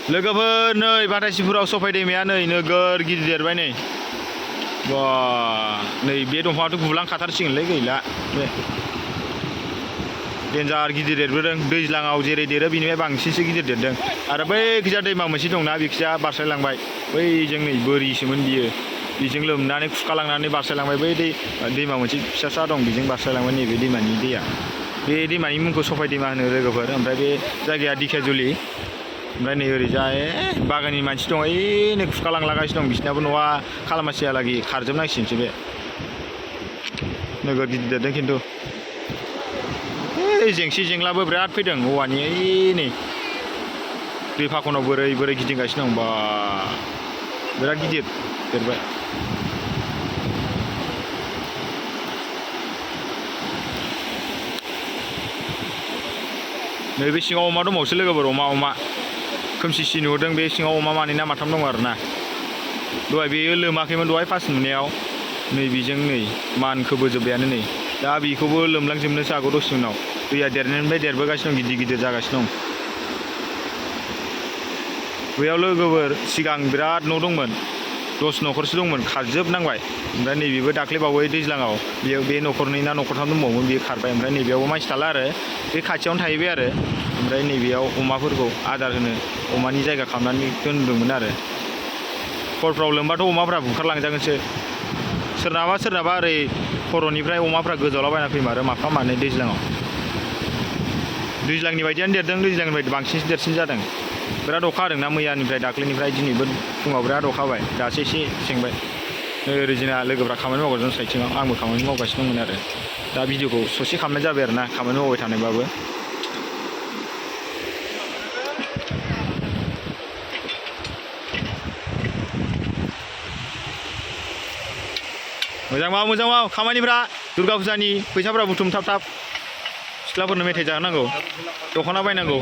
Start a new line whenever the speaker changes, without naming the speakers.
लोगोफोर नै बाथासिफुराव सफाय दैमाया नै नोगोर गिदिर देरबाय नै बा नै बे दंफाङाथ' गुलांखाथारसिगोनलै गैला बे डेन्जार गिदिर देरबोदों दैज्लाङाव जेरै देरो बिनिफ्राय बांसिनसो गिदिर देरदों आरो बै खिजा दैमा मोनसे दंना बेखिजा बारस्लायलांबाय बैजों नै बोरिसोमोन बियो बेजों लोमनानै खुरखालांनानै बारस्लायलांबाय बै दैमा मोनसे फिसासा दं बेजों बारस्लायलांबाय नैबे दैमानि दैया बे दैमानि मुंखौ सफाय दैमा होनो लोगोफोर ओमफ्राय बे जायगाया दिखियाजुलि ओमफ्राय नै ओरैजाय बागाननि मानसि दं ओइनै खुरखालांलागासिनो दं बिसिनाबो न'आ खालामासियालागि खारजोबनांसिगोनसो बे नोगोर गिदिर देरदों खिन्थु जेंसि जेंलाबो बिराद फैदों औवानि नै दै फाखनाव बोरै बोरै गिदिंगासिनो दं बा बिराद गिदिर देरबाय नैबे सिङाव अमा दंबावोसो लोगोफोर अमा खोमसिसि नुहरदों बे सिङाव अमा मानै ना माथाम दं आरोना दहाय बेयो लोमाखैमोन दहाय फार्स्ट नुनायाव नै बेजों नै मानखोबोजोब्बायानो नै दा बेखौबो लोमलांजोबनोसो हागौ दसे उनाव दैया देरनायनिफ्राय देरबोगासिनो दं गिदिर गिदिर जागासिनो दं बैयाव लोगोफोर सिगां बिराद न' दंमोन 10 न'खरसो दंमोन खारजोबनांबाय ओमफ्राय नैबेबो दाख्लैबावै दैज्लाङाव बेयाव बे न'खरनै ना न'खरथाम दंबावोमोन बेयो खारबाय ओमफ्राय नैबेयावबो मानसि थाला आरो बे खाथियावनो थाहैबाय आरो ओमफ्राय नैबेयाव अमाफोरखौ आदार होनो अमानि जायगा खालामनानै दोनदोंमोन आरो हरफ्राव लोमबाथ' अमाफ्रा बुखारलांजागोनसो सोरनाबा ओरै खर'निफ्राय अमाफ्रा गोजावलाबायना फैमारो माफा मानै दैज्लांनि बायदियानो देरदों दैज्लांनि बायदि बांसिनसो देरसिन जादों बिराद अखा हादोंना मैयानिफ्राय दाख्लैनिफ्राय दिनैबो फुङाव बिराद अखा हाबाय दासो एसे सेंबाय ओरै जोंना लोगोफ्रा खामानि मावगासिनो साइथिङाव आंबो खामानि मावगासिनो दंमोन आरो दा भिडिअखौ ससे खालामनाय जाबाय आरो ना खामानि मावबाय थानायबाबो मोजां माव खामानिफ्रा दुर्गा फुजानि फैसाफ्रा बुथुम थाब सिख्लाफोरनो मेथाइ जाहोनांगौ दख'ना बायनांगौ